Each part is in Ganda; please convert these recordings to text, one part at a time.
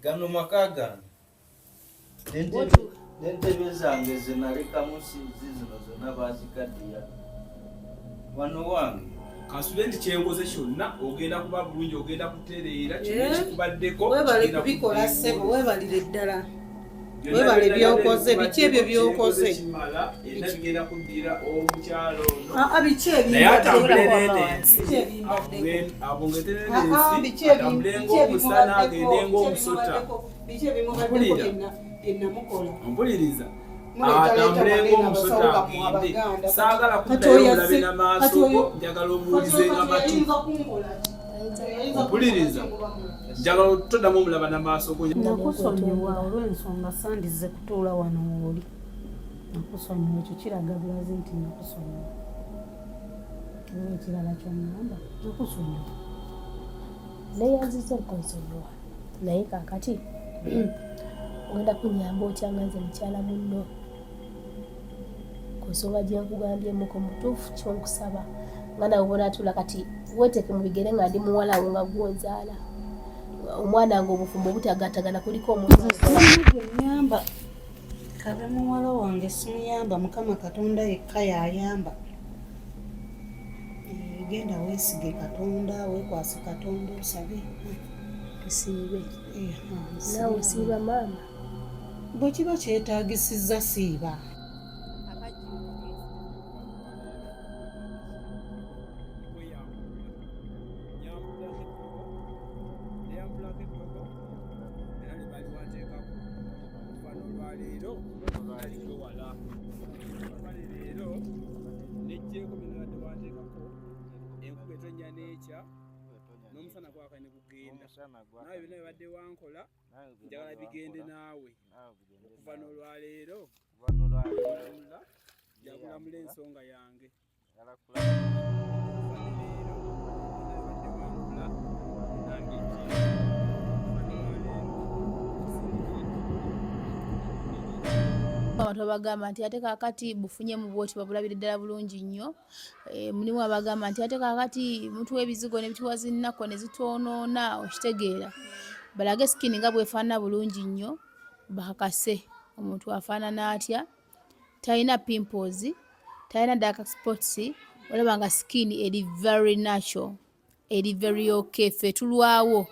Gano makaga n'entebe zange ze nalekamu zino zonna bazikaddiya wano wange kasule nti kyenkoze kyonna ogenda kuba bulungi, ogenda kutereera kino kikubaddeko webale kubikola ssebo, webalire ddala, webale byokoze. Biki ebyo byokoze era bigenda kuddira omukyalo biki naye atambule n'endensi abo ngeterendensi atambule ng'omusana agende ng'omusota. Mpuliriza atambule ng'omusota agende. Saagala kuddayo mulabe n'amaaso go, njagala omuwulizenga matu. Mpuliriza njagala toddamu omulaba n'amaaso go. Nakusonyiwa olw'ensonga sandize kutuula wano w'oli. Nakusonyiwa, ekyo kiraga bulazi nti nakusonyiwa. Era ekirala ky'oŋŋamba nakusonyiwa. Neeyanziza okonsonyiwa naye kaakati ogenda kunyamba otya nga nze mukyala munno ku nsonga gye nkugambyemu ku mutuufu kyonkusaba nga nawe bonaatula kati weeteeke mu bigere nga ndi muwala wo nga gwonzaala omwana nga obufumbo obutagaatagana kuliko omuntu gyemuyamba kabe muwala wange simuyamba, Mukama Katonda yekka y'ayamba. Genda weesige Katonda, weekwase Katonda osabe. tusiibe naawe siiba maama Bwe kiba kyetaagisizza siiba. N'omusana gwakane kugenda naawe byonna bibadde wankola njagala bigende naawe okuva n'olwaleero jakulamula ensonga yange. abantu abagamba nti ate kaakati bufunye mu bwoti babulabire ddala bulungi nnyo. Mulimu abagamba nti ate kaakati mutuwa ebizigo ne bituwa zinnako ne zitwonoona, okitegeera. Balage sikini nga bwefaanana bulungi nnyo, bakakase omuntu afaanana atya, talina pimples, talina dark spots, olaba nga sikini eri very natural, eri very okay. Ffe tulwawo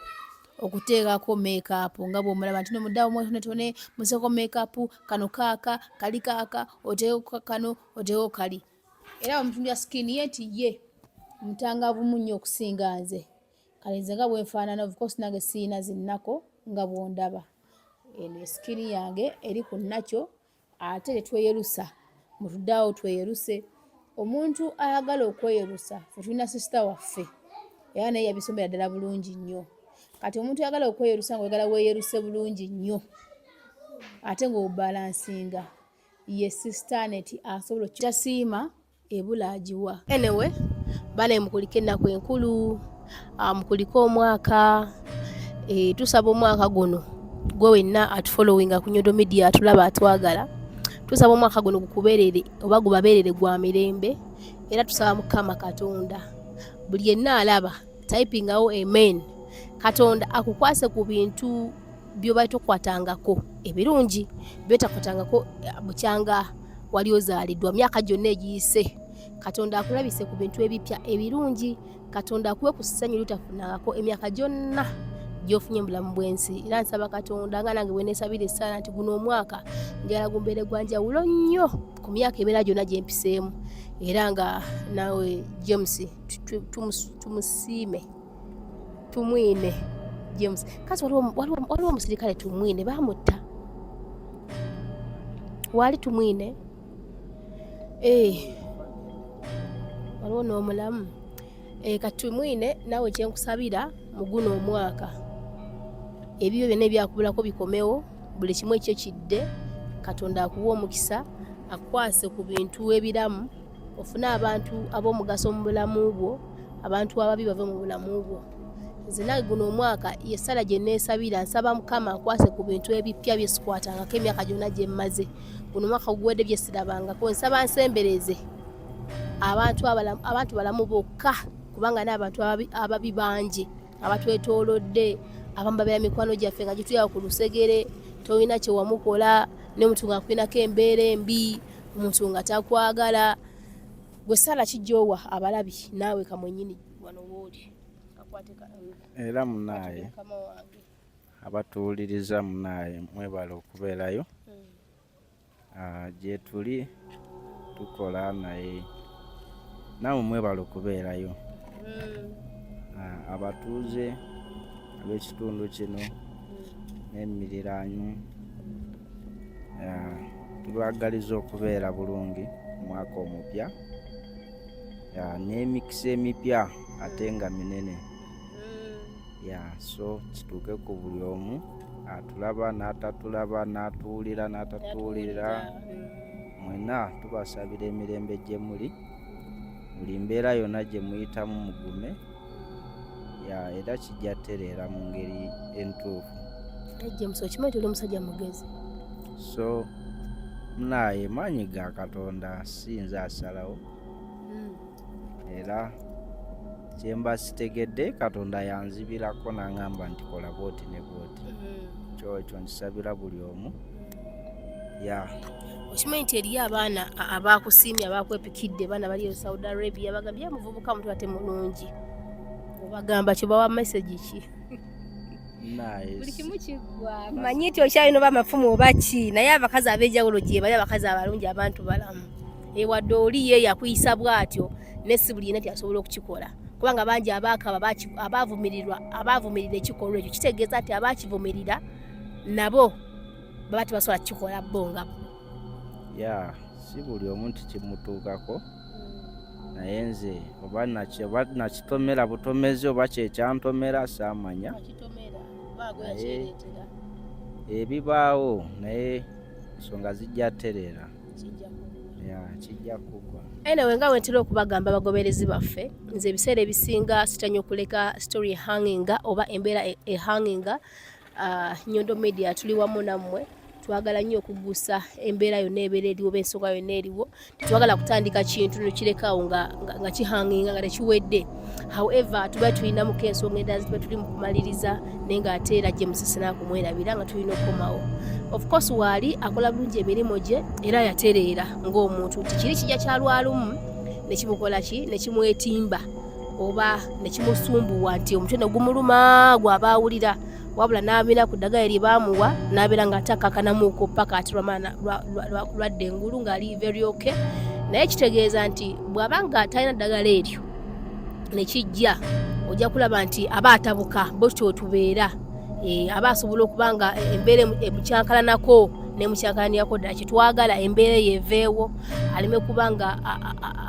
okuteekako make-up nga bw'omulaba nti nomuddawo mwetonetone museko make-up, kano kaaka, kali kaaka, oteeko kano, oteeko kali. Era omutundu ya sikini ye nti ye mutangavumu nnyo okusinga nze. Kale nze nga bwenfaanana, of course nange siyina zinnako nga bw'ondaba. Eno sikini yange eri ku nakyo ate tetweyerusa. Mutuddeawo tweyeruse. Omuntu ayagala okweyerusa, ffe tulina sisita waffe era naye yabisomera ddala bulungi nnyo. Kati omuntu ayagala okweyerusa ng'oyagala weeyeruse bulungi nnyo ate ng'obalansinga, ye sisita Aneti asobola okutasiima ebula agiwa. Anyway, bane mukuliko ennaku enkulu, mukuliko omwaka, tusaba omwaka guno gwe wenna atufollowinga ku Nyodo Media atulaba atwagala, tusaba omwaka guno gukubeerere oba gubabeerere gwa mirembe, era tusaba Mukama Katonda buli yenna alaba typingawo amen, Katonda akukwase ku bintu by'oba tokwatangako ebirungi, by'otakwatangako bukyanga wali ozaaliddwa myaka gyonna egiyise. Katonda akulabise ku bintu ebipya ebirungi, Katonda akuwe ku ssanyu lutafunangako emyaka gyonna gy'ofunye mu bulamu bw'ensi. Era nsaba Katonda nga nange bwe neesabira essaala nti guno omwaka njagala gumbeere gwa njawulo nnyo ku myaka emirala gyonna gye mpiseemu. Era nga nawe James tumusiime, tumwine James. Kasi waliwo omusirikale tumwine baamutta, waali tumwine waliwo n'omulamu kati tumwine. Naawe kyenkusabira mu guno omwaka ebyo byonna ebyakubulako bikomewo, buli kimu ekyo kidde. Katonda akuwa omukisa, akukwase ku bintu ebiramu, ofune abantu ab'omugaso mu bulamu bwo, abantu ababi bave mu bulamu bwo. Nze nange guno omwaka yessala gye neesabira, nsaba Mukama akwase ku bintu ebipya bye sikwatangako emyaka gyonna gye mmaze. Guno omwaka guwedde bye sirabangako. Nsaba nsembereze abantu balamu bokka, kubanga n'abantu ababi bangi abatwetoolodde, abamu babeera mikwano gyaffe nga gituyaba ku lusegere tolina kye wamukola n'omuntu nga akulinako embeera embi omuntu nga takwagala gwe sala kijjowa abalabi naawe kamwenyini wano wooli era munaaye abatuwuliriza munaaye mwebale okubeerayo gye tuli tukola naye nawe mwebale okubeerayo abatuuze ab'ekitundu kino n'emiriraanyo tubagaliza okubeera bulungi omwaka omupya n'emikisa emipya ate nga minene so kituuke ku buli omu atulaba n'atatulaba n'atuwulira n'atatuwulira mwena tubasabira emirembe gye muli buli mbeera yonna gye muyitamu mugume era kijja tereera mu ngeri entuufu. James okimanyi tuli musajja mugezi so naye maanyi ga Katonda sinza asalawo era kyemba sitegedde Katonda yanzibirako n'angamba nti kola bwoti ne bwoti kyokyo nkisabira buli omu okimanyi nti eriyo abaana abakusiimye abakwepikidde baana bali e Saudi Arabia bagambye muvubuka muntu ate mulungi obagamba kyo bawa message ki? Buli kimu kiggwa manyi nti okyalina oba amafumu oba ki naye abakazi ab'enjawulo gye bali abakazi abalungi abantu balamu ewadde oli ye yakuyisa bw'atyo nesi buli yena tyasobola okukikola kubanga bangi abaakaba abaavumirira ekikolwa ekyo kitegeeza nti abaakivumirira nabo baba tebasobola kukikola bo nga si buli omuntu kimutuukako naye nze oba nakitomera butomezi oba kyekyantomera saamanya ebibaawo naye ensonga zijja tereera kijja kugwa. Anyway, nga wentera okubagamba abagoberezi baffe nze ebiseera ebisinga sitanya okuleka story ehanginga oba embeera ehanginga. Nyondo Media tuli wamu nammwe twagala nnyo okugusa embeera yonna ebeera eriwo oba ensonga yonna eriwo twagala kutandika kintu nekirekawo nga kihanginga nga tekiwedde. However tuba tulinamuko ensonga endala zituba tuli mu kumaliriza naye ng'ate era James sinaakumwerabira nga tulina okukomawo. Of course waali akola bulungi emirimu gye era yatereera ng'omuntu nti kiri kijja kyalwalumu nekimukola ki nekimwetimba oba nekimusumbuwa nti omutwe negumuluma gw'abaawulira wabula n'amira ku ddagala lye baamuwa n'abeera ng'atakakanamuuko paka ati lwadde engulu ng'ali very okay. Naye kitegeeza nti bw'aba nga talina ddagala eryo nekijja ojja kulaba nti aba atabuka bwetyo tubeera aba asobola okuba nga embeera emukyankalanako nemukyankalanirako ddala kyetwagala embeera yeveewo aleme kuba nga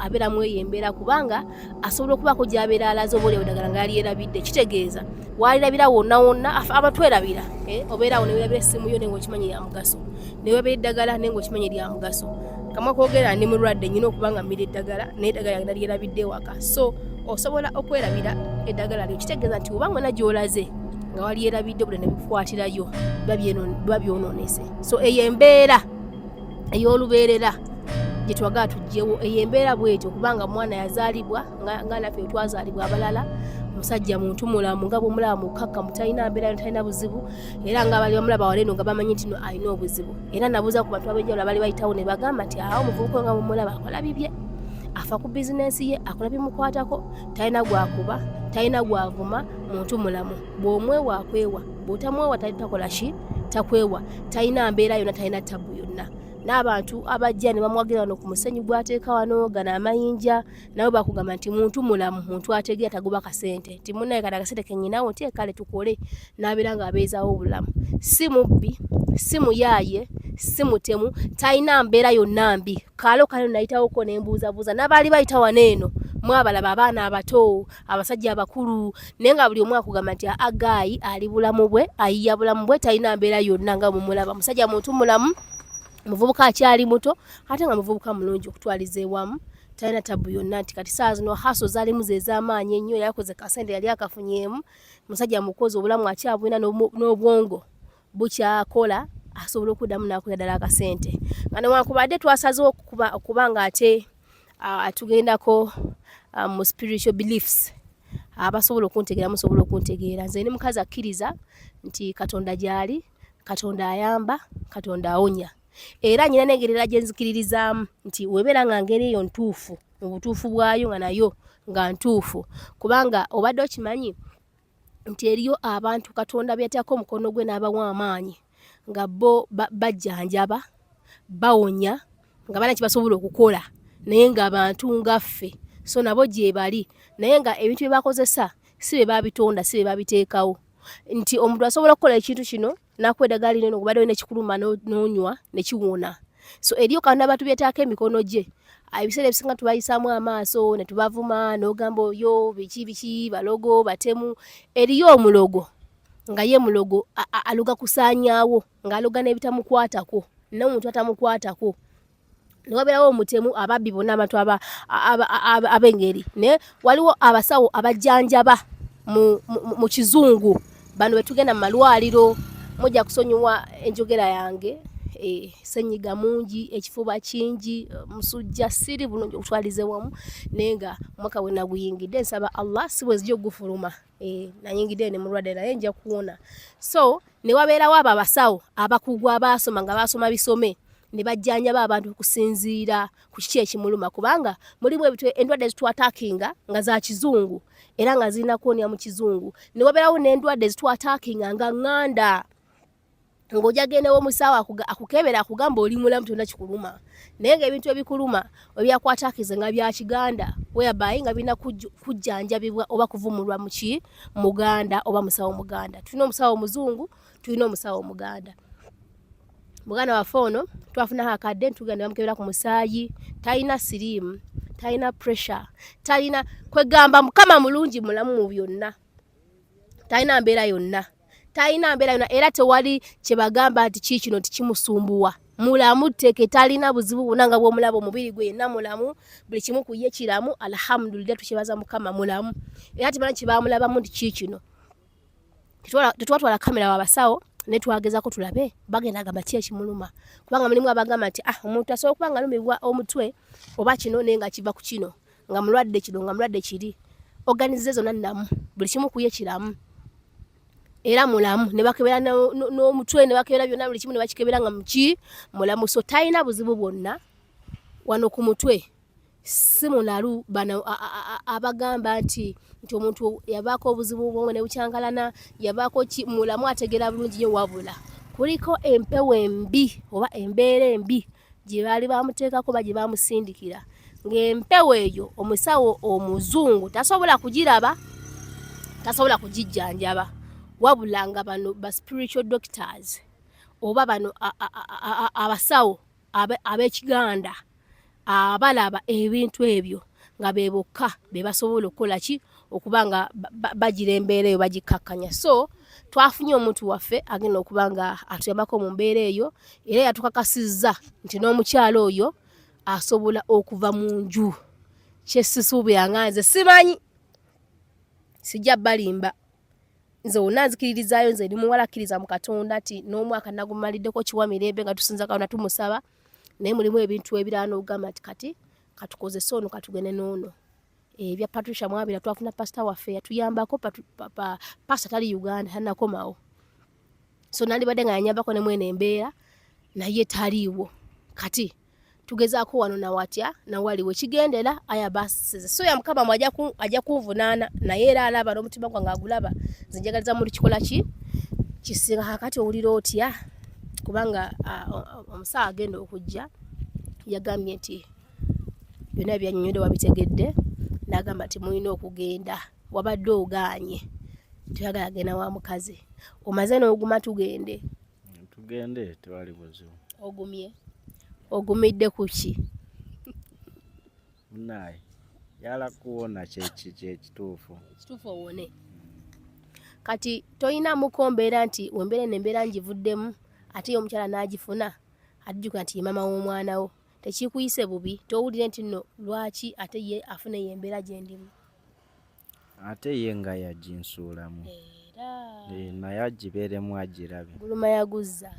abeeramu eyo embeera kubanga asobola okubaako gy'abeera alaze oba olyawo ddagala nga yalyerabidde kitegeeza walirabira wonna wonna abatwerabira obeerawo newirabira essimu yo naye ng'okimanyi ya mugaso newebera eddagala naye ng'okimanyi lya mugaso kamwa koogera ndi mulwadde nnyina okuba nga mmira eddagala naye eddagala yange nalyerabidde ewaka so osobola okwerabira eddagala lyo kitegeeza nti oba ng'ona gy'olaze nga walyerabidde bule nebikukwatirayo biba byonoonese. So eyo embeera ey'olubeerera gye twagala tuggyewo eyo embeera bwetyo kubanga mwana yazaalibwa nga naffe twazaalibwa abalala musajja muntu mulamu nga bw'omulaba mukakkamu talina mbeera talina buzibu era nga bali bamulaba waleeno nga bamanyi nti alina obuzibu era nabuuza ku bantu ab'enjawulo abali bayitawo ne bagamba nti awo omuvubuka nga bw'omulaba akola bibye afa ku bizinensi ye akola bimukwatako talina gwakuba talina gwavuma muntu mulamu bw'omwewa akwewa bw'otamwewa takola ki takwewa talina mbeera yonna talina tabu yonna. N'abantu abajja ne bamwagira wano ku musenyu gwateeka wano gana amayinja nabo bakugamba nti muntu mulamu muntu ategeera tagoba kasente nti munnaye kati akasente kennyinawo nti kale tukole n'abeera ng'abeezaawo obulamu si mubbi si muyaaye si mutemu talina mbeera yonna mbi kaalo kale nayitawoko nembuuzabuuza n'abaali bayita wano eno mwabalaba abaana abato abasajja abakulu naye nga buli omu akugamba nti Agayi ali bulamu bwe ayiya bulamu bwe talina mbeera yonna nga mumulaba musajja muntu mulamu muvubuka akyali muto ate nga muvubuka mulungi okutwaliza ewamu talina tabu yonna nti kati saa zino haso zaalimu ze ez'amaanyi ennyo yakoze kasente yali akafunyeemu musajja mukozi obulamu akyabulina n'obwongo bukyakola asobola okuddamu n'akola ddala akasente nga newankubadde twasazeewo okuba nga ate atugendako mu spiritual beliefs abasobola okuntegeera musobola okuntegeera. Nze ni mukazi akkiriza nti Katonda gyali, Katonda ayamba, Katonda awonya. Era nyina n'engerera gye nzikiririzaamu nti webeera nga ngeri eyo ntuufu, mu butuufu bwayo nga nayo nga ntuufu. Kubanga obadde okimanyi nti eriyo abantu Katonda byateeko omukono gwe n'abawa amaanyi nga bo bajjanjaba, bawonya, nga bana kibasobola okukola, naye nga abantu ngaffe. So nabo gye bali. Naye nga ebintu bye bakozesa si bye babitonda, si bye babiteekawo. Nti omuntu asobola okukola ekintu kino n'akuwa eddagala lino ng'obadde olina ekikuluma n'onywa ne kiwona. So eriyo Katonda batubyetaako emikono gye. Ebiseera ebisinga tubayisaamu amaaso ne tubavuma n'ogamba oyo biki balogo batemu. Eriyo omulogo nga ye mulogo aluga kusaanyaawo, ng'aluga n'ebitamukwatako, n'omuntu atamukwatako. Ne wabeerawo omutemu ababbi bonna abantu ab'engeri. Ne waliwo abasawo abajjanjaba mu kizungu. Bano bwe tugenda mu malwaliro, mujja kusonyiwa enjogera yange, ssenyiga mungi, ekifuba kingi, musujja siri bulungi okutwalize wamu, naye nga omwaka bwe naguyingidde nsaba Allah si bwe zijja okugufuluma. Nayingidde ne mulwadde naye nja kuwona. So ne wabeerawo abo abasawo abakugu abaasoma nga baasoma bisome ne bajjanjaba abantu okusinziira ku kiki ekimuluma, kubanga mulimu endwadde ezitwataakinga nga za kizungu era nga zirina kuwonya mu kizungu. Ne wabeerawo n'endwadde ezitwataakinga nga ŋŋanda, ng'ojja genda ew'omusawo akukebera akugamba oli mulamu tonna kikuluma. Naye ng'ebintu ebikuluma ebyakwataakiza nga bya Kiganda whereby nga birina kujjanjabibwa oba kuvumulwa mu Muganda oba musawo Muganda. Tulina omusawo Muzungu, tulina omusawo Muganda. Muganda waffe ono twafunako akadde ntugenda bamukebera ku musaayi, talina siriimu, talina pressure, talina kwegamba Mukama mulungi mulamu mu byonna. Talina mbeera yonna. Talina mbeera yonna era tewali kye bagamba nti kino tikimusumbuwa. Mulamu teke, talina buzibu bwonna nga bw'omulaba omubiri gwe yenna mulamu, buli kimu ku ye kiramu, alhamdulillah tukyebaza Mukama mulamu. Era tebana kye baamulabamu nti kino. Tetwatwala kamera w'abasawo ne twagezaako tulabe bagenda gamba ki ekimuluma. Kubanga mulimu abagamba nti omuntu asobola okuba nga alumibwa omutwe oba kino naye nga kiva ku kino, nga mulwadde kino nga mulwadde kiri. Organize zonna nnamu, buli kimu ku ye kiramu. Era mulamu, ne bakebera n'omutwe ne bakebera byonna buli kimu ne bakikebera nga mulamu. So talina buzibu bwonna wano ku mutwe. Si munalu bano abagamba nti omuntu yavaako obuzibu bwomwe ne bukyankalana, yavaako mulamu ategeera bulungi nnyo, wabula kuliko empewo embi oba embeera embi gye baali bamuteekako oba gye bamusindikira. Ng'empewo eyo omusawo omuzungu tasobola kugiraba, tasobola kugijjanjaba, wabula nga bano ba spiritual doctors oba bano abasawo ab'Ekiganda abalaba ebintu ebyo nga be bokka be basobola okukola ki, okuba nga bagira embeera eyo bagikkakkanya. So twafunye omuntu waffe agenda okuba nga atuyambako mu mbeera eyo, era yatukakasizza nti n'omukyalo oyo asobola okuva mu nju. Kye sisuubiranga nze simanyi, sijja balimba. Nze wonna nzikiririzaayo, nze ndi muwala akkiriza mu Katonda nti n'omwaka nagumaliddeko kiwa mirembe nga tusinza Katonda tumusaba. Naye mulimu ebintu ebirala n'ogamba nti kati katukozese ono katugende n'ono. Ebya Patricia Mwabira twafuna pasita waffe yatuyambako, pasita tali Uganda tannakomawo. So nandibadde nga yanyambako ne mwene embeera naye taliiwo. Kati tugezaako wano na watya na waliwo kigendera aya basize. So ya Mukama ajja kunvunaana naye era alaba n'omutima gwange agulaba. Nze njagaliza muri kikola ki kisinga kakati owulira otya, kubanga omusawo agenda okujja yagambye nti byonna ebyannyonnyodde wabitegedde, n'agamba nti mulina okugenda, wabadde ogaanye toyagala agenda wa mukazi, omaze n'oguma tugende tewali buzibu. Ogumidde ku ki? Munaye yala kuwona kyekituufu owone. Kati toyina mukombeera nti wembeera nembeera ngivuddemu ate omukyala n'agifuna atijjukira nti ye mama w'omwana wo, tekikuyise bubi, towulire nti nno lwaki ate ye afuna ye embeera gye ndimu. Ate ye nga yaginsuulamu naye agibeeremu agirabe. Guluma yaguzza.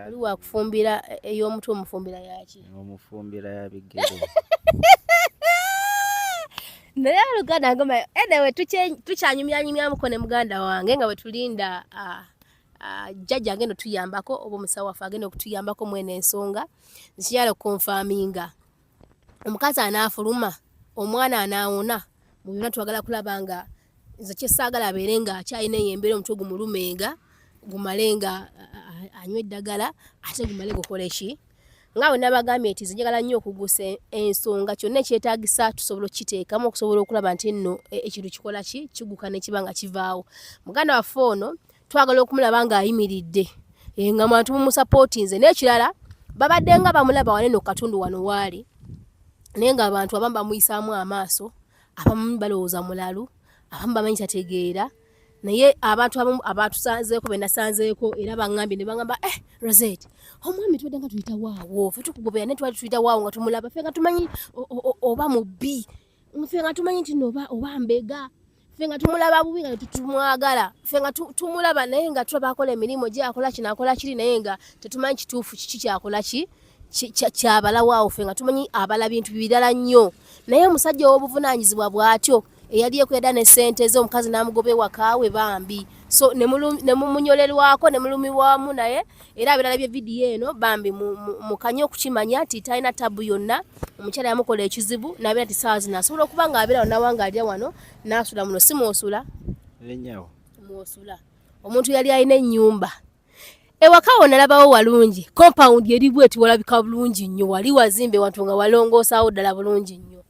Oli wakufumbira ey'omutwe omufumbira yaki? Omufumbira ya bigere. naye Luganda ngoma enewe tukyanyumyanyumyamuko ne muganda wange nga bwe tulinda jjajja agenda otuyambako oba omusawo waffe agenda okutuyambako mwene ensonga nkikyala okonfaminga omukazi anaafuluma omwana anaawona mu byonna twagala kulaba nga nze kyesaagala abeere nga akyalina eyembeera omutwe gumulumenga gumale nga anywa eddagala ate gumale gukola eki nga bwe nabagambye nti njagala nnyo okugusa ensonga kyonna ekyetaagisa tusobola okukiteekamu okusobola okulaba nti nno ekintu kikola ki kiguka ne kiba nga kivaawo muganda waffe ono twagala okumulaba ng'ayimiridde nga bantu mumusapootinze n'ekirala babadde nga bamulaba wanene okukatundu wano waali naye nga abantu abamu bamuyisaamu amaaso abamu balowooza mulalu abamu bamanyi tategeera naye abantu abamu abatusanzeeko be nasanzeeko era baŋŋambye ne baŋŋamba Rosette omwami tubadde nga tuyita waawo ffe tukugobera ne twali tuyita waawo nga tumulaba ffe nga tumanyi oba mubbi ffe nga tumanyi nti no oba mbega ffe nga tumulaba bubi nga tetumwagala ffe nga tumulaba naye nga tulaba akola emirimu gye akola kino akola kiri naye nga tetumanyi kituufu kiki kyakola ki kyabalawo ffe nga tumanyi abala bintu birala nnyo naye omusajja ow'obuvunaanyizibwa bw'atyo eyali ekweda ne ssente ze omukazi n'amugoba ewakaawe bambi so ne mumunyolerwako ne mulumibwamu naye era abirala bye vidiyo eno bambi mukanye okukimanya nti talina tabu yonna omukyala yamukola ekizibu n'abeera nti saawa zino asobola okuba ng'abeera nawanga alya wano n'asula muno si mwosula Lenyawo mwosula omuntu yali alina ennyumba ewaka wo nalabawo walungi compound eri bweti walabika bulungi nnyo wali wazimbe wantu nga walongoosaawo ddala bulungi nnyo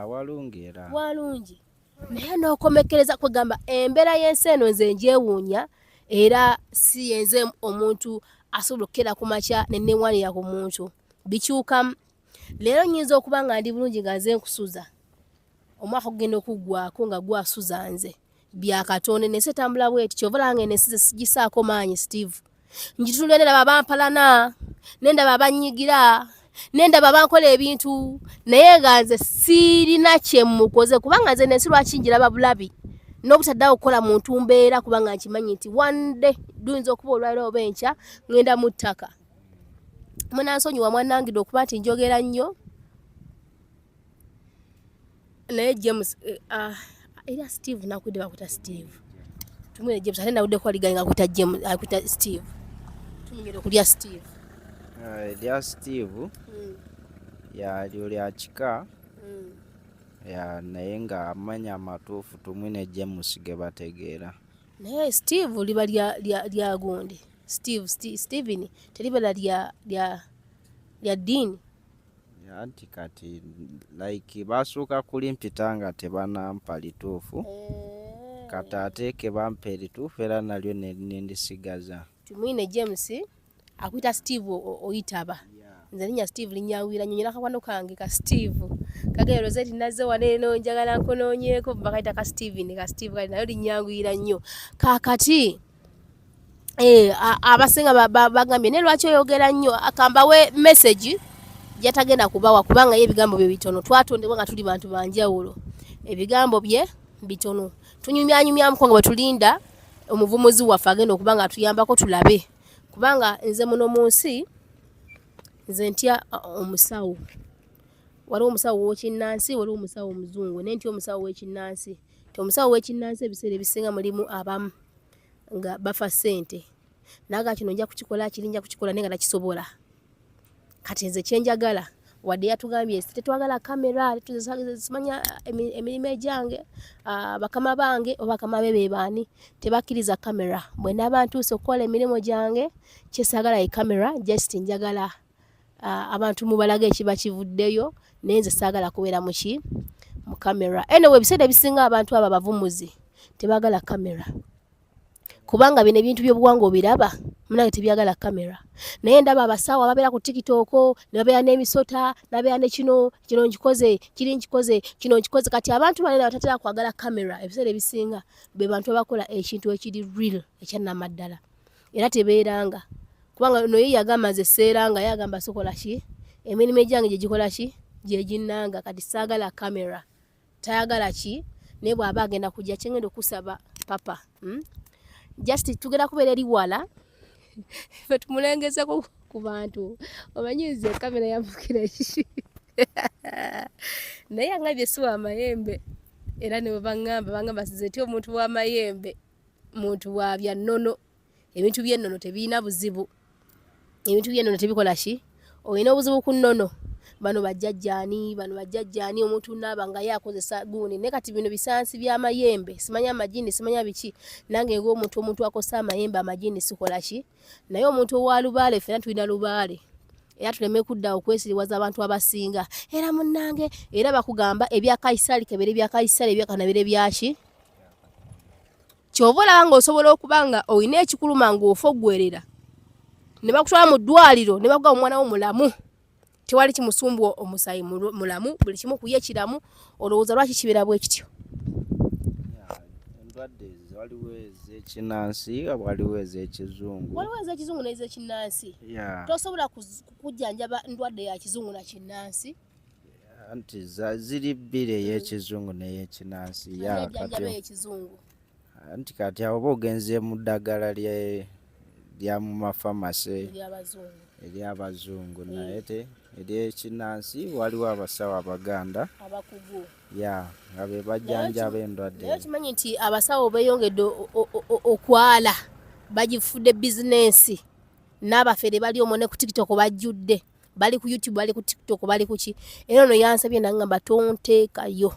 walungi era walungi naye n'okomekereza kwegamba embeera y'ensi eno nze ngyewuunya era si yenze omuntu asobola okukera ku makya ne newanira ku muntu bikyukamu leero nnyinza okuba nga ndi bulungi nga nze nkusuza omwaka ogenda okuggwako nga gwasuza nze byakatonde nensi etambula bweti kyova olanga enensi ze sigisaako maanyi Steve ngitunula nendaba bampalana nendaba banyigira nendaba bankola ebintu naye nga nze sirina kyemukoze kubanga nze nensi lwaki njiraba bulabi n'obutaddawo okukola muntu mbeera kubanga nkimanyi nti one day duyinza okuba olwaliro oba enkya ngenda mu ttaka munansonyiwa mwannangidde okuba nti njogera nnyo naye James era Steve nakwidde bakuta Steve tumwere James ate nawudde ko aligayi nga akuta James akuta Steve tunyere okulya Steve lya Steve yalyo lya kika naye nga amanya amatuufu tumwine James ge bategeera naye Steve liba lya gundi Steven teribala lya dini anti kati like basuuka kulimpita nga tebanampa lituufu kati ate ke bampa erituufu era nalyo nendisigaza tumwine James akwita Steve oyitaba nze linnya Steve linyawira nnyo nyina kakwano kange ka Steve kagere Rosette nazze waneeno njagala nkonoonyeeko bakaita ka Steve kali nayo linyawira nnyo kakati abasinga bagambye ne lwaki oyogera nnyo akambawe message yatagenda kubawa kubanga ye ebigambo bye bitono twatondebwa nga tuli bantu banjawulo ebigambo bye bitono tunyumyanyumyamuko nga bwe tulinda omuvumuzi waffe agenda okuba nga atuyambako tulabe kubanga nze muno mu nsi nze ntya omusawo waliwo omusawo w'ekinnansi waliwo omusawo omuzungu naye ntya omusawo w'ekinnansi omusawo w'ekinnansi ebiseera ebisinga mulimu abamu nga bafa ssente naga kino nja kukikola kiri nja kukikola naye nga takisobola kati nze kyenjagala wadde yatugambye tetwagala kamera tuzimanya emirimu egyange bakama bange oba bakama be bebaani tebakkiriza kamera bwe naaba ntuuse okukola emirimu gyange kyesaagala ye kamera just njagala abantu mubalaga ekiba kivuddeyo naye nze saagala kubeera mu kamera anyway ebiseera ebisinga abantu abo abavumuzi tebaagala kamera kubanga bino ebintu by'obuwangwa obiraba munange tebyagala kamera naye ndaba abasawo ababeera ku TikTok ne babeera n'emisota nabeera ne kino nkikoze kiri nkikoze kino nkikoze kati abantu balina batatera kwagala kamera ebiseera ebisinga be bantu abakola ekintu ekiri real ekyannamaddala era tebeeranga kubanga noye yagamba nze seeranga yagamba sokola ki emirimu egyange gye gikola ki gye ginnanga kati saagala kamera tayagala ki naye bw'aba agenda kujja kyengenda okusaba papa just tugenda kubeera eri wala fe tumulengezeko ku bantu omanyize kamera yamukira ki naye angabye siwa amayembe era ne bangamba size ti omuntu w'amayembe muntu wa bya nnono ebintu by'ennono tebiina buzibu ebintu by'ennono tebikola ki olina obuzibu ku nnono bano bajjajjaani omuntu naaba nga yakozesa guuni ne kati bino bisansi by'amayembe simanya amagini simanya biki nange ng'omuntu akosa amayembe amagini sikola ki naye omuntu owa lubaale ffena tulina lubaale era tuleme kudda okwesiriwaza abantu abasinga era munnange era bakugamba ebya Kaisali kebere bya Kaisali ebyakanabire byaki kyova olaba ng'osobola okuba nga olina ekikuluma ng'ofa oggwerera ne bakutwala mu ddwaliro ne bakuga omwana wo mulamu tewali kimusumbu omusayi mulamu buli kimu kuye kiramu olowooza lwaki kibeera bwe kityo endwadde waliwo ez'ekinnansi waliwo ez'ekizungu n'ez'ekinnansi tosobola kujjanjaba ndwadde ya kizungu na kinnansi anti ziri bbiri ey'ekizungu n'ey'ekinnansi anti kati awo oba ogenze mu ddagala lya mu mafamasi ery'abazungu naye te ery'ekinnansi waliwo abasawo abaganda abakugu nga be bajjanjaba endwadde naye kimanyi nti abasawo beeyongedde okwala bagifudde bizinensi n'abafere bali omwo ne ku TikTok bajjudde bali ku YouTube bali ku TikTok bali ku ki era ono yansabye nangamba tonteekayo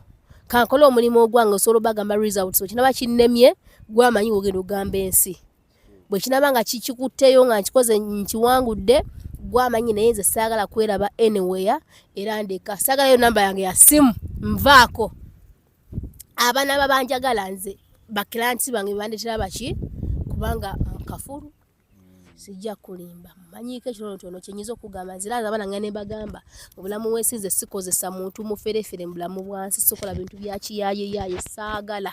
kankole omulimu ogwange osobola bagamba results kinaba kinnemye gwamanyi ogenda ogamba ensi bwe kinaba nga kikutteyo nga nkikoze nkiwangudde gwamanyi naye nze saagala kweraba anywhere era ndeka saagalayo namba yange ya simu nvaako abaana babanjagala nze bakiranti bange bandetera baki kubanga mukafulu sijja kulimba mmanyiiko ekitonotono kyenyiza okugamba nziraza abaana nga ne bagamba mu bulamu bw'ensi sikozesa muntu muferefere mu bulamu bwansi sikola bintu bya kiyaayeyaye saagala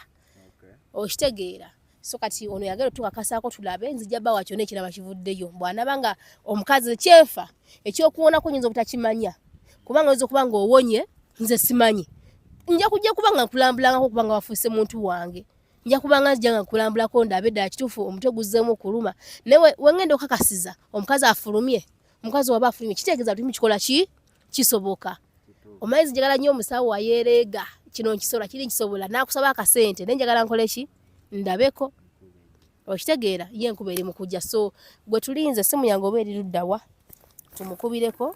okitegeera so kati ono yagala tukakasaako tulabe nzijja bbawa kyonna ekiraba kivuddeyo bw'anaba nga omukazi kyefa ekyokuwonako nyinza obutakimanya kubanga oyinza okuba nga owonye nze simanyi nja kujja kuba nga nkulambulangako kubanga wafuuse muntu wange nja kubanga nzija nga nkulambulako ndabe ddala kituufu omutwe guzzeemu okuluma naye wengenda okakasiza omukazi afulumye omukazi waba afulumye kitegeeza tuli mukikola kisoboka omayizi njagala nnyo omusawo wayeereega kino nkisobola kiri nkisobola n'akusaba akasente naye njagala nkole ki ndabeko okitegeera ye enkuba eri mu kujja so gwe tulinze simu yange oba eri luddawa tumukubireko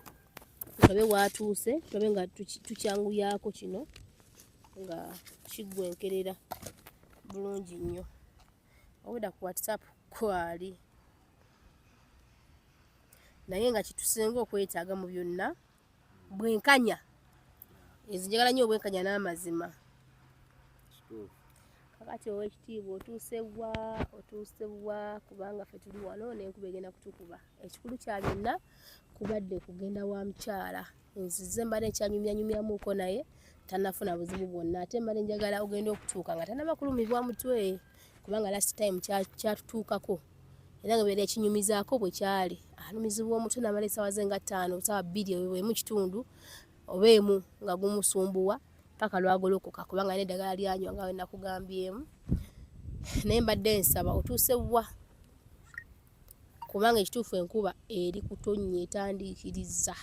tulabe waatuuse tulabe nga tukyanguyaako kino nga kiggwenkerera bulungi nnyo obudda ku WhatsApp kwali naye nga kitusinga okwetaaga mu byonna bwenkanya ezi njagala nnyo obwenkanya n'amazima kakati ow'ekitiibwa otuuse bwa kubanga ffe tuli wano n'enkuba egenda kutukuba ekikulu kya byonna kubadde kugenda wa mukyala nzize mbadde kyanyumyanyumyamuuko naye tanafuna buzibu bwonna ate mbadde njagala ogenda okutuuka nga tanaba kulumibwa mutwe kubanga last time kyatutuukako era nga beera ekinyumizaako bwe kyali alumizibwa omutwe n'amala essaawa ze nga 5 ssaawa 2 emu kitundu oba emu nga gumusumbuwa paka lwagolokoka kubanga n'eddagala lyanywa nga wenakugambyemu naye mbadde nsaba otuuse bwa kubanga ekituufu enkuba eri kutonnya etandiikiriza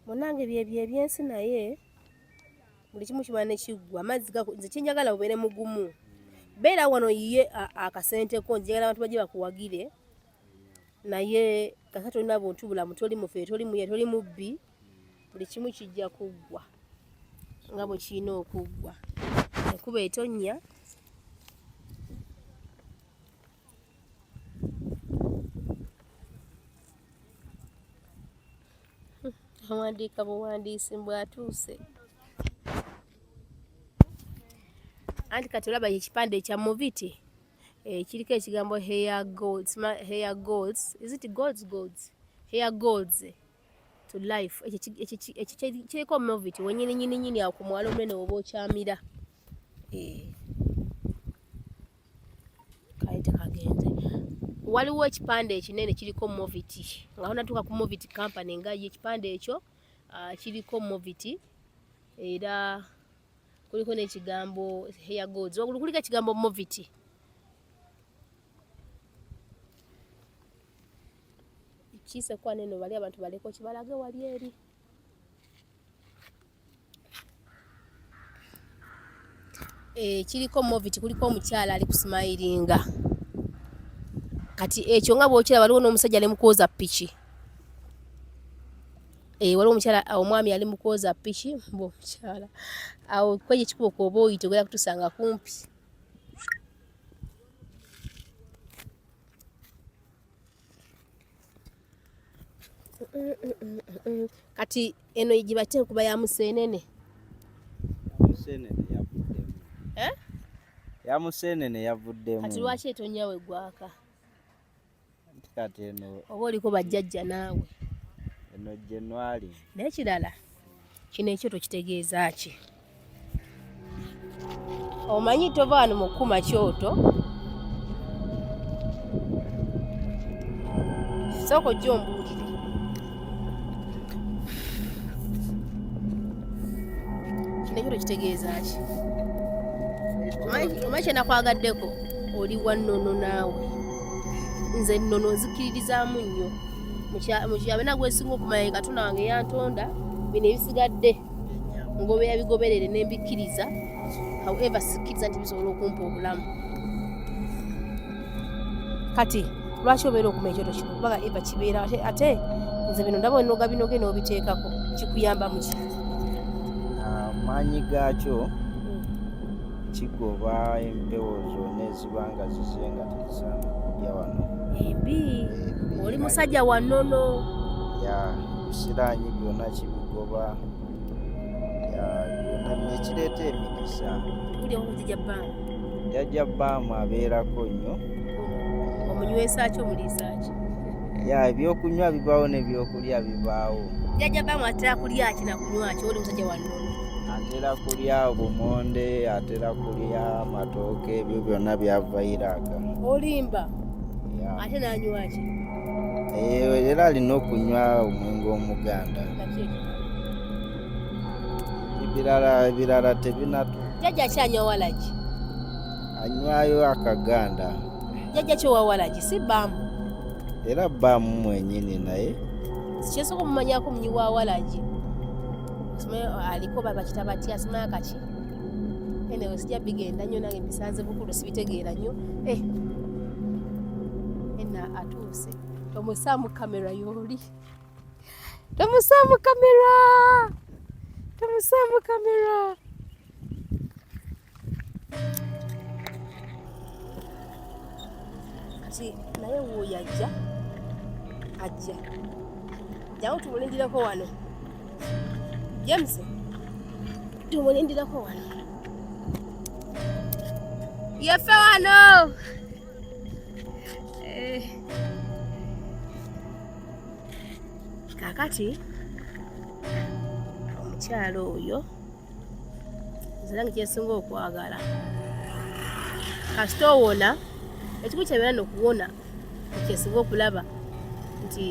munange byebyo ebyensi naye buli kimu kiba ne kiggwa amazzi nze kyenjagala bubeere mugumu beera wano yiye akasenteko njagala abantu bajje bakuwagire naye kasa tolina buntu bulamu toli mufe toli muye toli mubbi buli kimu kijja kuggwa nga bwe kirina okuggwa enkuba etonnya awandiika buwandiisi mbwatuuse anti kati olaba ekipande ekya Moviti kiriko ekigambo hair golds is it golds hair golds to life ekyo kiriko Moviti wenyini awo ku mwalo munene oba okyamira kale tekagenze waliwo ekipande ekinene kiriko Moviti nga onatuuka ku Moviti company nga ekipande ekyo kiriko Moviti era kuliko n'ekigambo hair golds wagulu kuliko ekigambo Moviti kiise kwa neno bali abantu baleko kibalage wali eri kiriko moviti kuliko omukyala ali kusimayiringa kati ekyo nga bwokira waliwo n'omusajja ali mukwoza piki waliwo omukyala omwami ali mukwoza piki omukyala awo kwejo ekikubo kwoba oyita ogenda kutusanga kumpi kati eno gibate kuba ya museenene ya museenene yavuddemu kati lwaki etonyawe gwaka kati eno oba oliko bajjajja naawe eno January naye kirala kino ekyo tokitegeeza ki omanyi tova wano mu kkuma kyoto sooka ojja ombuulire kino ekyo tokitegeeza ki omanyi kyenakwagadeko oli wa nnono naawe nze nnono nzikiririzaamu nnyo mukyalo nagwesinga okumanya Katonda wange yantonda bino ebisigadde ngobe yabigoberere nembikkiriza however sikkiriza nti bisobola okumpa obulamu kati lwaki obeera okumanya ekyoto kino kubaga eva kibeera ate nze bino ndaba onoga binoge n'obiteekako kikuyamba muki amaanyi gaakyo kigoba empewo zonna eziba nga zize nga tezisaana kujja wano embi oli musajja wa nnono ebisiranyi byonna kibigoba byonna ekireeta emikisa jjajja bbaamu abeerako nnyo omunywesa ki omuliisa ki ebyokunywa bibaawo n'ebyokulya bibaawo jjajja bbaamu atera kulya ki nakunywa ki oli musajja wa nnono atera kulya obumonde atera kulya amatooke ebyo byonna byava Iraq olimba ate nanywa ki era alina okunywa omwenge omuganda ebirala tebinatu jjajja ki anywa walagi anywayo akaganda jjajja ki owa walagi si bbaamu era bbaamu mwenyini naye kyesooka omumanyako munyi wa walagi aliko bakita batya asimanya kaki enewe sijja bigenda nnyo nange bisanze bukulu sibitegeera nnyo ena atuuse tomusaamu kamera y'oli tomusaamu kamera kati naye wuuyo ajja jangu tumulindireko wano James tumulindireko wano yefe wano kakati omukyalo oyo nzirange kyesinga okwagala kasita owona ekimu kyabeera nokuwona kyesinga okulaba nti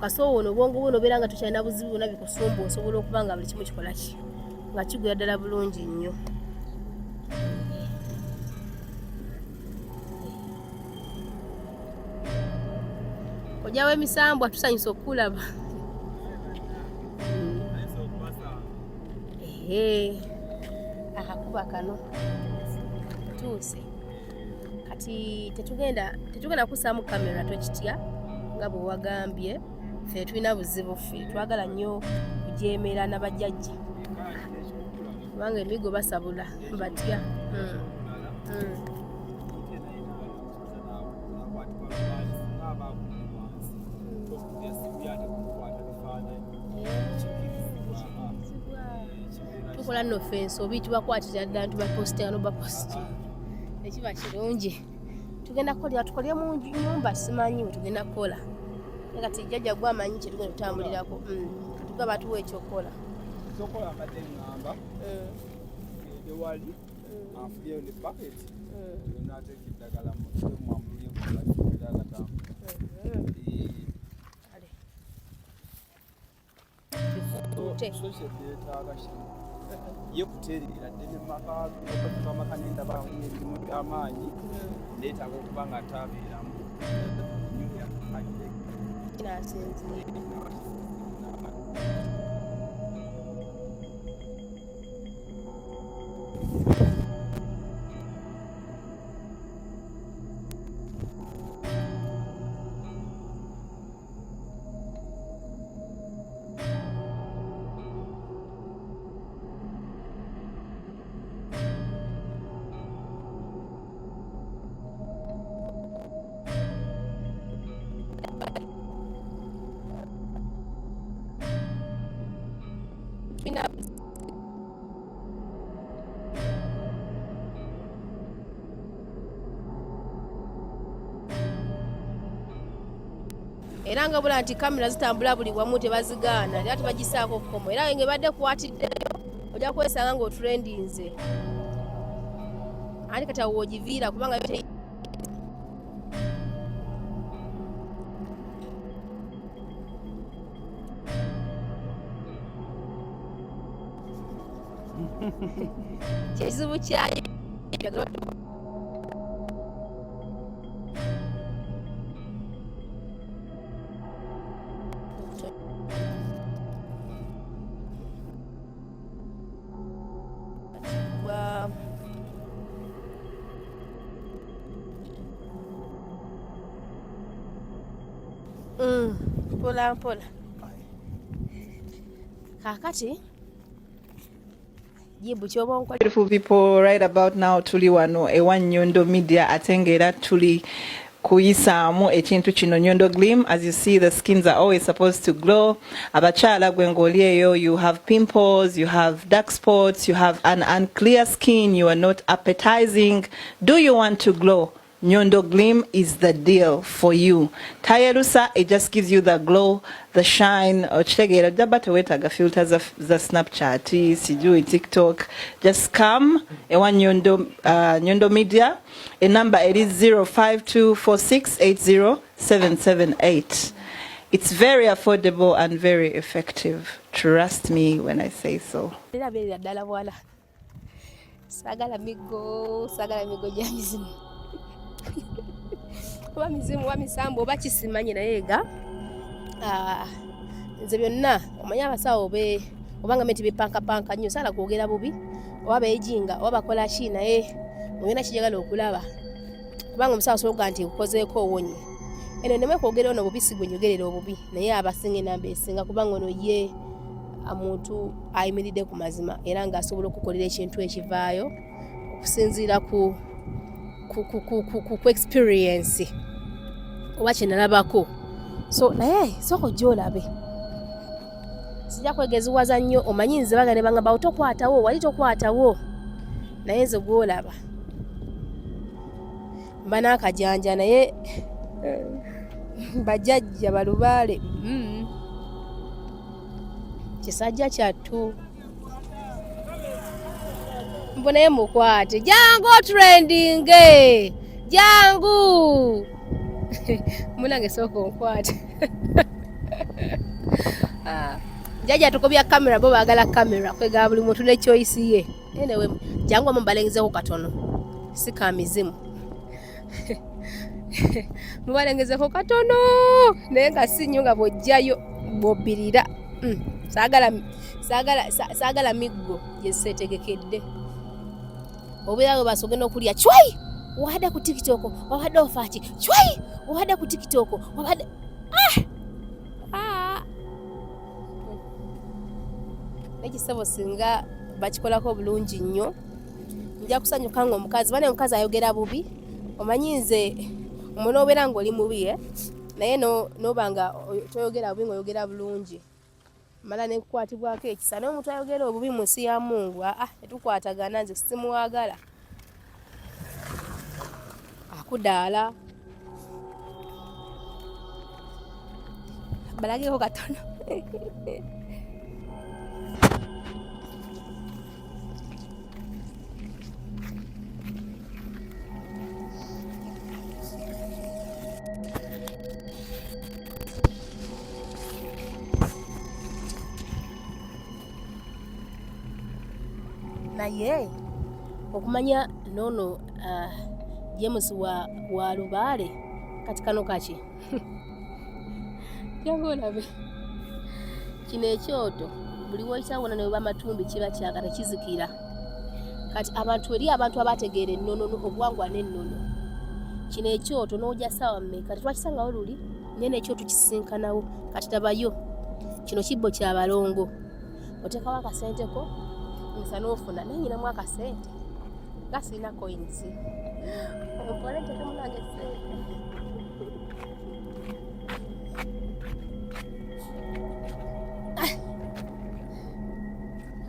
kasita owona obwongo bwono obeera nga tokyalina buzibu bwona bikusumba osobola okuba nga buli kimu kikolaki nga kigwera ddala bulungi nnyo ojawo emisambwa tusanyusa okukulaba akakuba kano tuuse kati tetugenda kusaamu kamera twekitya nga bwe wagambye ffe tulina buzibu ffe twagala nnyo kujeemera n'abajjajja kubanga emigo basabula batya tukola nno ffe ensobi tubakwatira ddala tubaposita nobapositi ekiba kirungi tugenda kukolera tukolye mu nyumba simanyi we tugenda kukola kati jjajja gwe amanyi kye tugenda tutambulirako tugaba tuwa ekyokukola ekyokukola mbadde ngamba ewali afuyeyo ne baketi nateeka eddagala mwamululye kuagatamba ye kuteerera ddene mumaka nendaba ebirimu by'amaanyi neetaaga okuba nga atabeeramu era nga bula nti kamera zitambula buli wamu tebazigaana era tebagisaako kkomo era nga ebadde kukwatiddeyo ojja kwesanga ng'otrendinze ate kati awo wogiviira kubanga kyekizibu kyayo mpola mpola kakati Beautiful people, right about now tuli wano ewa Nyondo Media atengera tuli kuyisamu ekintu kino Nyondo Gleam. As you see, the skins are always supposed to glow. Abachala gwengolieyo, you have pimples, you have dark spots, you have an unclear skin, you are not appetizing. Do you want to glow? Nyondo Gleam is the deal for you. Tayerusa, it just gives you the glow, the shine. Ochitegera dabata wetaga filters of the Snapchat, sijui TikTok. Just come ewa Nyondo Media. A number it is 0524680778. It's very affordable and very effective. Trust me when I say so. Sagala migo jamizimu. Wa mizimu wa misambo bakisimanye naye ga nze byonna omanya abasawo obanga meti bipanka nnyo sala kwogera bubi oba beejinga oba bakola ki naye muyina kijagala okulaba kubanga omusawo asobola nti ukozeeko owonye eno neme kwogera ono bubisi gwe nyogerera obubi naye abasinga enamba esinga kubanga ono ye omuntu ayimiridde ku mazima era ng'asobola okukolera ekintu ekivaayo okusinziira ku experience oba kyenalabako so naye soko gyolabe sijja kwegeziwaza nnyo omanyi nze bagane bangamba otokwatawo wali tokwatawo naye nze gwolaba mba n'akajanja naye bajjajja balubaale kisajja kyattu mbonaye mukwate jangu trending jangu munange soko nkwate jaja tukobya kamera bo bagala kamera kwega buli muntu ne choice ye anyway jangu mubalengezeko katono sika mizimu mubalengezeko katono nenga sinyo nga bojjayo bobirira sagala miggo yesetegekedde obulawo basogena okulya chwai wada ku TikTok wada ofaki chwai wada ku TikTok wada nekisebo singa bakikolako bulungi nnyo nja kusanyuka nga omukazi bane omukazi ayogera bubi omanyinze omuntu obeera ng'oli mubi naye nobanga toyogera bubi ng'oyogera bulungi mala nekukwatibwako ekisa naye omuntu ayogera obubi mu nsi ya Mungu etukwatagana nze simuwagala akudaala balageko katono naye okumanya nono James wa Lubaale kati kano kaki kyangolabe kino ekyoto buli woyitawona ne bamatumbi kiba kyagala kizikira kati abantu eri abantu abategeera ennono obuwangwa n'ennono kino ekyoto n'ojja sawa mmeka tetwakisangawo luli naye n'ekyoto kisisinkanawo kati tabayo kino kibbo kya balongo otekawo akasenteko nsana ofuna naye nyinamu akasente nga sirina coins ompole ntekemu nange sente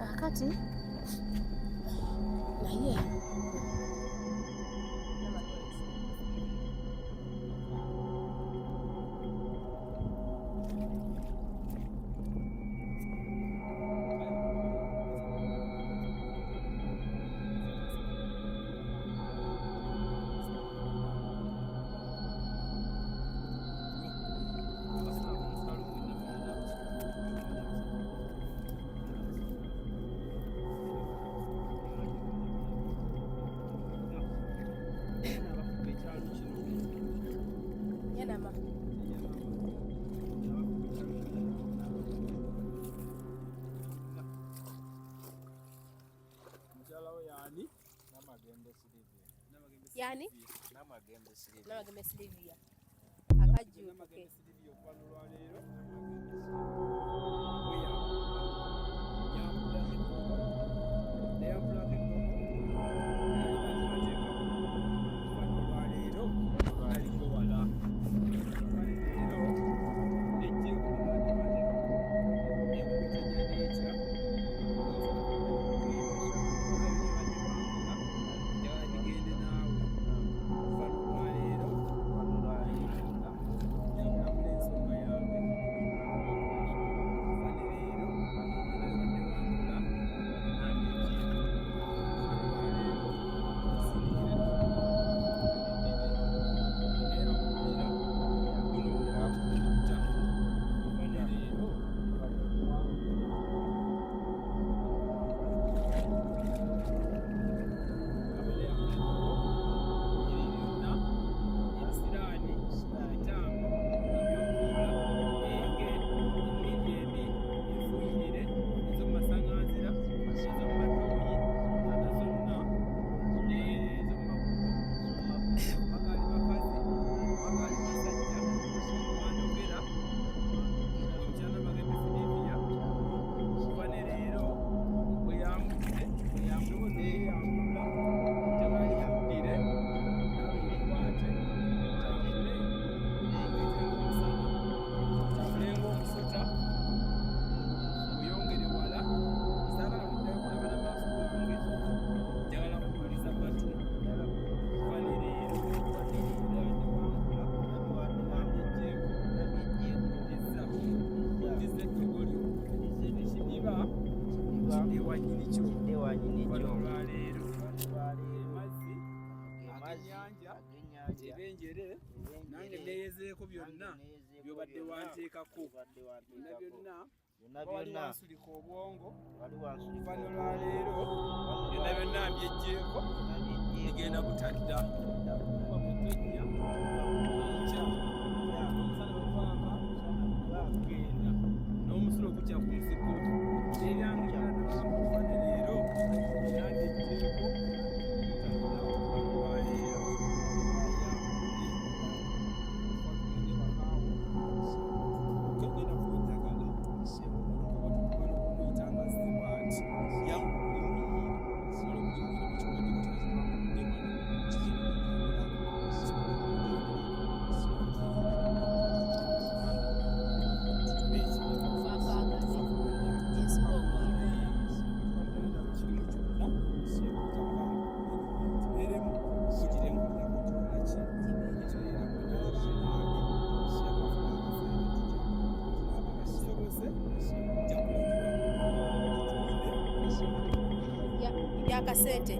akati naye mama. Mukyala we yani? Yani? Namagembe Silivia. Namagembe Silivia. Akajjuke. Namagembe Silivia okuva n'olwaleero. Ebenjere nange neyezeeko byonna byobadde wanteekako byonna wali wansulika obwongo kuva n'olwaleero byonna byonna mbyejjeeko bigenda butadda bwetojja omusana bwekwaka kugenda n'omusulo gujja ku nsiko ebyange byonna leero byandejjeeko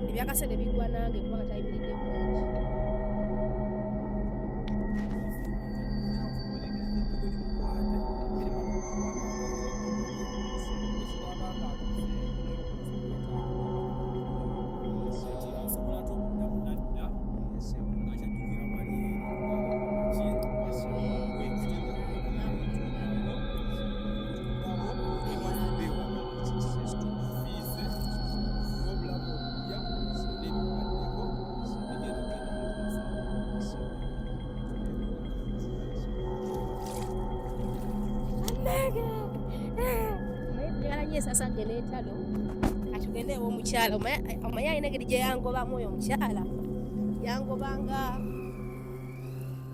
ebyakasente bigwa nange kubanga tayimiridde bulungi. Sasa genetalo atugende omukyala omanyi alina engeri gye yangobamu oyo omukyala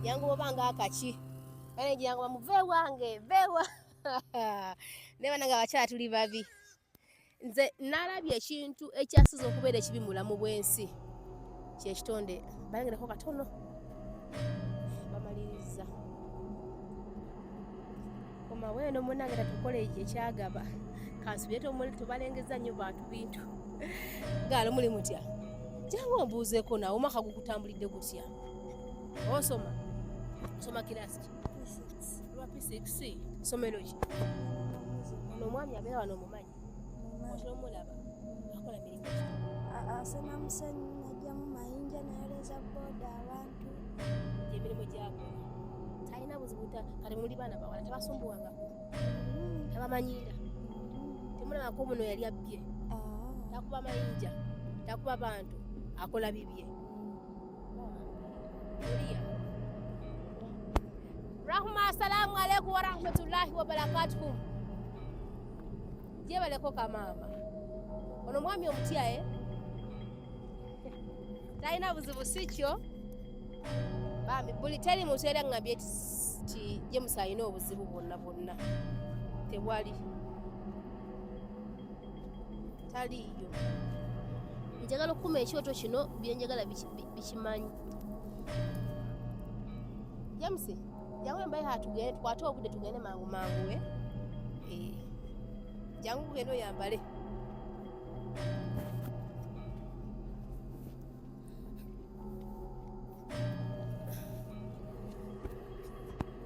yangobanga akaki ane gye yangobamu vewange neba nanga abakyala tuli babi. Nze nalabye ekintu ekyasiza okubeera ekibi mu bulamu bw'ensi kyekitonde balengereko katono bamaliriza koma weno munange tatukole ekyagaba kansubire tobalengeza nnyo bantu bintu gaalo muli mutya jangu ombuuzeeko naawe omwaka gukutambulidde gutya osoma kirasi lwa P6 somero ki n'omwami abeera wano omumanyi omulaba akola mirimu ki asena musenyu najjamu mayinja nayoleza booda abantu emirimu gyakola talina buzibuta kati muli baana bawala tabasumbuwangako tabamanyira temulabako muno yali abbye takuba mayinja takuba bantu akola bibye rahma assalamu alaikum warahmatullahi wabarakatuhu jebaleko kamama ono mwami omutya talina buzibu sikyo bambi buli teri muntu era ngambye ti James alina obuzibu bwonna tebwali taliyo njagala okukuma ekyoto kino byenjagala bikimanyi James jangu mbaye hatugende tukwate obudde tugende mangu we jangu gendo yambale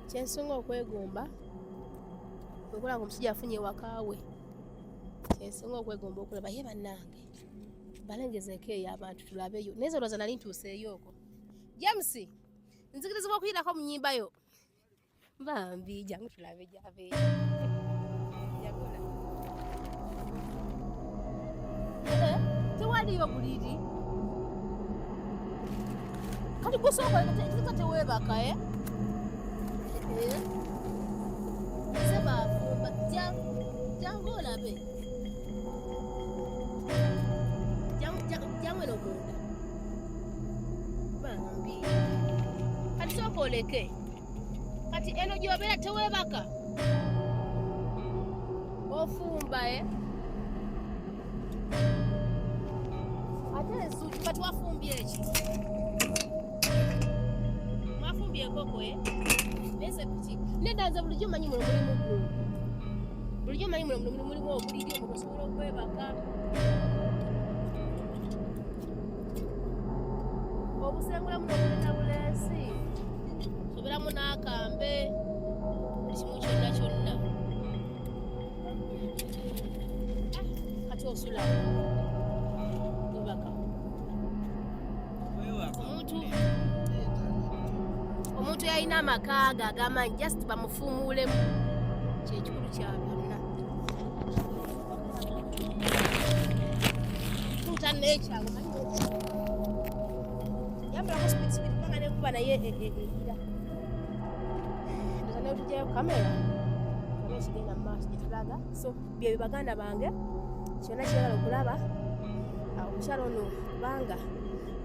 kyensonga okwegomba okulaba omusajja afunye ewaka we kyensonga okwegomba okulaba ye bannange balengezeeko eyo abantu tulabeyo naye zolooza nali ntuuseeyo okwo James nzikirizibwa okuyirako mu nnyimba yo bambi jangu tulabe gyabeeyo tewaliyo buliri kati gusooka ekirika teweebaka sebafumba jangu olabe jangu eno munda bambi kati sooka oleke kati eno gyobeera teweebaka ofumba ate ensuki kati wafumbye eki mwafumbye enkoko nese piki nedanza bulijjo manyi muno mulimu bulijjo manyi muno mulimu obuliri omuntu osobola okwebaka obusengula muno bulina bulensi soberamu n'akambe buli kimu kyonna kati osula obaka omuntu yalina amaka ge agamanyi just bamufuumuulemu kyekikulu kya byonna tuuta neekyago yambulako sipidisipidi kubanga nekuba naye eyira ndoza neotugyayo kamera ekigenda mu maaso gyetulaga so bye baganda bange kyonna kyagala okulaba omukyalo ono kubanga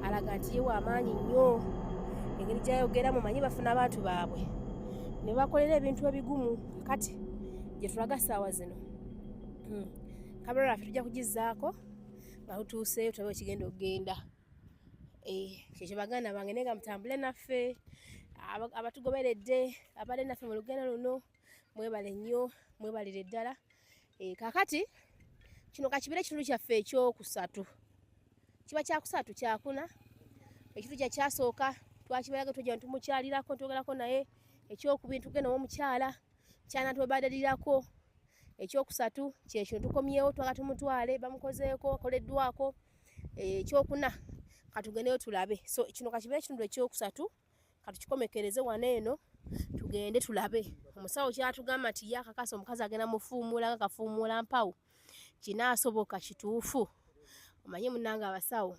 alaga nti yewa amaanyi nnyo engeri gyayogeramu manyi bafuna abantu baabwe ne bakolera ebintu ebigumu kati gyetulaga ssaawa zino kamera yaffe tujja kugizaako nga tutuuseeyo tulabe ekigenda okugenda kyekyo baganda bange naye nga mutambule naffe abatugoberedde abadde naffe mu lugendo luno mwebale nnyo mwebalire ddala kakati kino kakibira ekitundu kyaffe ekyokusatu kiba kyakusatu kyakuna ekitundu kyakyasooka twakibalaga tujja ntumukyalirako ntogerako naye ekyokubiri tugenda omukyala kyana twebadalirako ekyokusatu kyekyo tukomyewo twaga tumutwale bamukozeeko akoleddwako ekyokuna katugendeyo tulabe so kino kakibira ekitundu ekyokusatu katukikomekereze wano eno tugende tulabe omusawo kyatugamba nti yakakasa omukazi agenda mufuumuula nga kafuumuula mpawo kinaasoboka kituufu omanye munnanga abasawo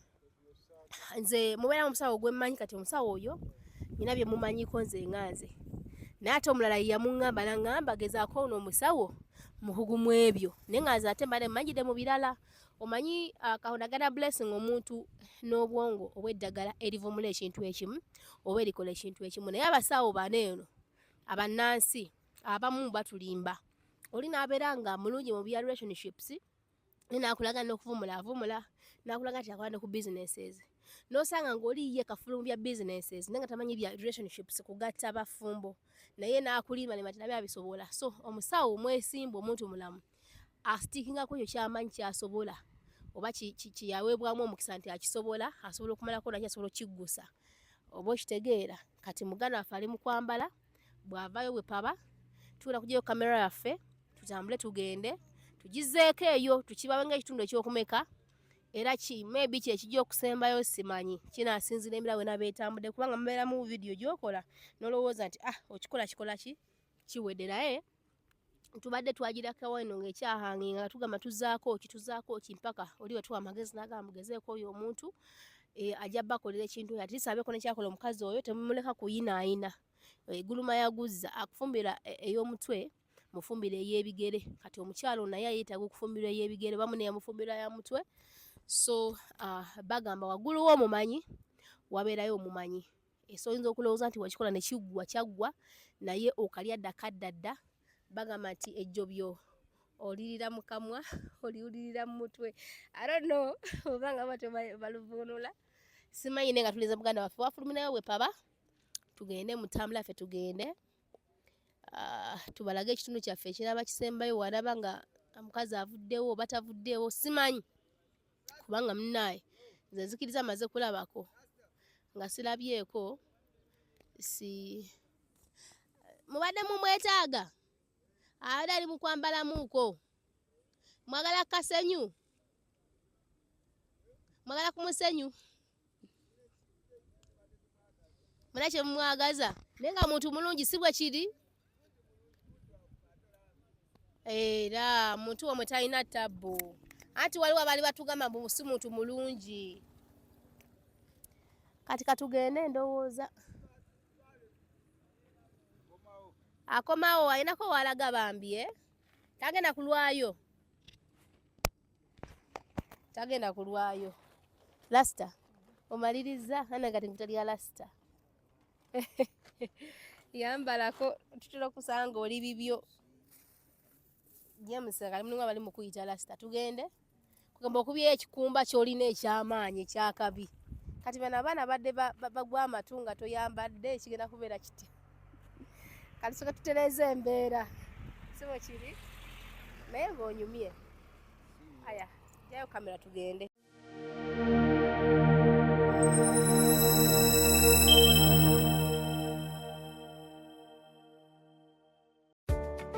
nze mubeera mu musawo gwemmanyi kati omusawo oyo nina bye mumanyiko nze nganze naye ate omulala yamuŋŋamba naŋŋamba gezaako ono omusawo mukugu mu ebyo naye nganze ate mbadde mmanyidde mu birala omanyi Katonda agenda blessing omuntu n'obwongo obw'eddagala erivumula ekintu ekimu oba erikola ekintu ekimu naye abasawo bano eno abannansi abamu batulimba oli n'abeera nga mulungi mu bya relationships nakulaga n'okuvumula avumula nakulaga nti akola ne ku businesses n'osanga ng'oli ye kafulu mu bya businesses naye nga tamanyi bya relationships kugatta bafumbo naye n'akulimba ne mati nabyo abisobola so omusawo omwesimbu omuntu mulamu astikingako ekyo kyamanyi kyasobola oba kiyaweebwamu omukisa nti akisobola asobola okumalako nakyo asobola okiggusa oba okitegeera kati muganda waffe ali mu kwambala bw'avaayo bwe paba tuula kugyayo kamera yaffe tutambule tugende tugizeeko eyo tukibawe ng'ekitundu ekyokumeka era maybe kyekijja okusembayo simanyi kinaasinzira emira we nabeetambudde kubanga mubeera mu vidiyo gyokola nolowooza nti kikola ki kiwedde naye tubadde twagirakawo eno ng'ekyahanginga nga tugamba tuzaako ki mpaka oli we tuwa amagezi n'agamba mugezeeko oyo omuntu ajja bakolera ekintu ati lisabeko nekyakola omukazi oyo temumuleka kuyinaayina guluma yaguzza akufumbira ey'omutwe mufumbire ey'ebigere kati omukyalo naye yeetaaga okufumbirwa ey'ebigere bamu neyamufumbira ya mutwe so bagamba waggulu w'omumanyi wabeerayo omumanyi so oyinza okulowooza nti wakikola ne kyaggwa naye okalya ddakaddadda bagamba nti ejjobyo olirira mu kamwa oliwulirira mu mutwe I don't know obanga batyo baluvuunula simanyi naye nga tuliza muganda waffe wafuluminayo bwe paba tugende mutambula ffe tugende tubalage ekitundu kyaffe ekiraba kisembayo walaba nga omukazi avuddewo oba tavuddewo simanyi kubanga munnaye nze nzikiriza amaze kulabako nga sirabyeko mubadde mumwetaaga abadde ali mu kwambalamuuko mwagala kasenyu mwagala kumusenyu muna kye mumwagaza naye nga muntu mulungi si bwe kiri era muntu wamwe talina tabbu anti waliwo abaali batugamba mbu si muntu mulungi kati katugende ndowooza akomawo alinako walaga bambi tagenda kulwayo lasita omaliriza anagati nkutalya lasita yambalako tutera okusanga oli bibyo jemuseka limulimu abali mu kuyita lasita tugende kugamba okubyeyo ekikumba kyolina ekyamaanyi ekyakabi kati bano abaana badde bagwa amatu nga toyambadde kigenda kubeera kitya kati soka tutereze embeera si bwe kiri naye ng'onyumye aya jayo kamera tugende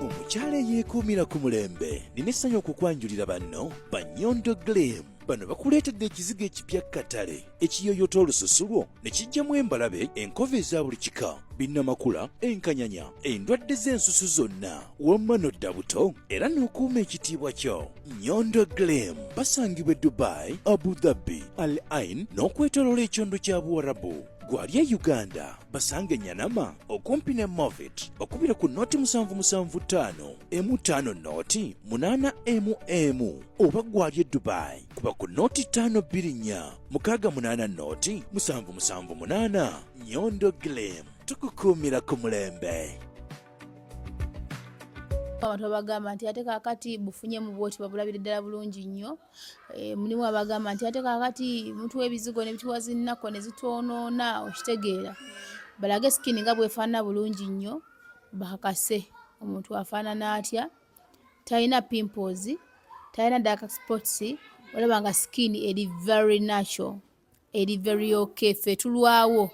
omukyala eyeekuumira ku mulembe nina essanyu okukwanjulira banno ba Nyondo Gleam. Bano bakuleetedde ekizigo ekipya katale ekiyoyota olususu lwo ne kijjamu embalabe enkova eza buli kika binnamakula enkanyanya endwadde z'ensusu zonna wamma n'odda buto era n'okuuma ekitiibwa kyo. Nyondo Gleam basangibwa e Dubai, Abu Dhabi, Al Ain n'okwetooloola ekyondo kya Buwarabu. Gwali e Uganda basange Nyanama okumpi ne Movit bakubira ku noti 775 M5 noti 8 oba gwali e Dubai kuba ku noti 524 680 noti 778. Nyondo Gleam tukukuumira ku mulembe. Abantu abagamba nti ate kaakati bufunye mu bwoti babulabire ddala bulungi nnyo. Mulimu abagamba nti ate kaakati muntu w'ebizigo ne bituwazi nnako ne zitwonoona okitegeera. Balage sikini nga bwefaanana bulungi nnyo bakakase omuntu afaanana atya. Talina pimples, talina dark spots, olaba nga sikini eri very natural, eri very okay. Ffe tulwawo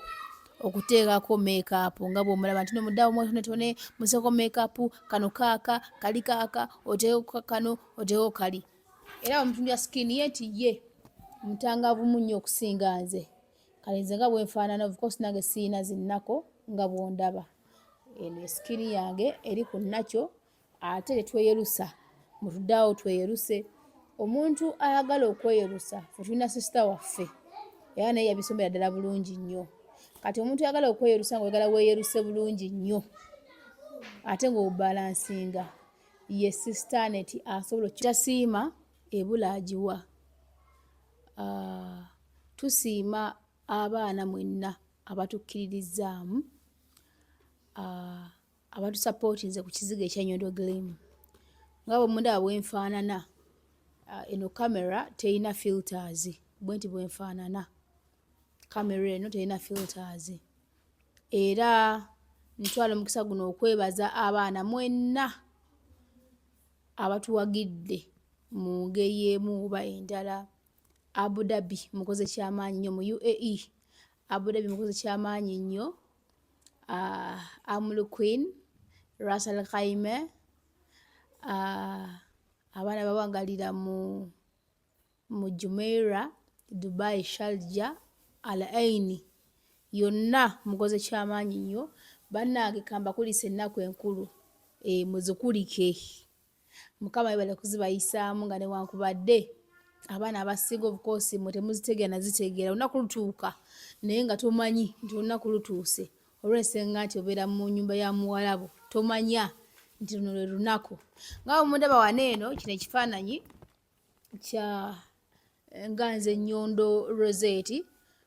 okuteekako makeup nga bw'omulaba nti nomuddawo mwetone museko makeup kano kaaka kali kaaka oteeko kano oteeko kali era omuntu ya skin ye nti ye mutangavu munnyo okusinga nze kale nze nga bwenfaanana of course nange siina zinnako nga bw'ondaba eno skin yange eri ku nakyo ate tetweyerusa mutuddawo tweyeruse omuntu ayagala okweyerusa fe tulina sisita waffe era naye yabisomera ddala bulungi nnyo. Kati omuntu yagala okweyerusa ng'oyagala weeyeruse bulungi nnyo ate ng'obalansinga ye sister neti asobola okitasiima ebula agiwa. Tusiima abaana mwenna abatukkiririzaamu abatusapootinze ku kizigo ekya Nyondo Gleam nga bwe mundaba bwenfaanana eno kamera terina filters bwe nti bwenfaanana. Kamera eno terina filters era ntwala omukisa guno okwebaza abaana mwenna abatuwagidde mu ngeri emu oba endala. Abu Dhabi mukoze kyamaanyi nnyo, mu UAE Abu Dhabi mukoze kyamaanyi nnyo. Amul Queen, Ras Al Khaimah, abaana bawangalira mu mu Jumeirah, Dubai, Sharjah, Al Ain yonna mukoze kyamaanyi nnyo. Bannange kambakulisa ennaku enkulu muzikulike. Mukama yebale kuzibayisaamu nga newankubadde abaana abasinga obukoosi mwe temuzitegeera nazitegeera. Olunaku lutuuka naye nga tomanyi nti olunaku lutuuse. Olw'ensenga nti obeera mu nnyumba ya muwalabo tomanya nti luno lwe lunaku. Nga mundaba wano eno kino ekifaananyi kya nga nze Nnyondo Rosette,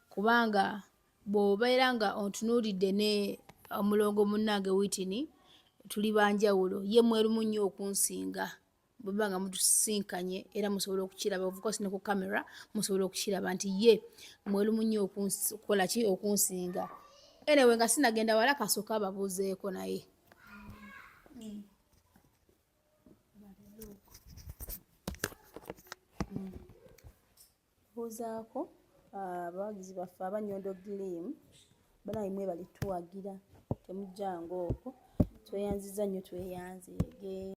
kubanga bw'obeera nga ontunuulidde ne omulongo munnange Whitney tuli banjawulo. Ye mwerumu nnyo okunsinga. Bweba nga mutusinkanye era musobola okukiraba of course ne ku kamera musobola okukiraba nti ye mwerumu nnyo okukola ki okunsinga. Anyway nga sinagenda wala kasooka ababuuzeeko naye. Buuzaako abawagizi baffe aba Nnyondo Gleam banaye mwe bali tuwagira temujjanga okwo tweyanziza nnyo tweyanzeege.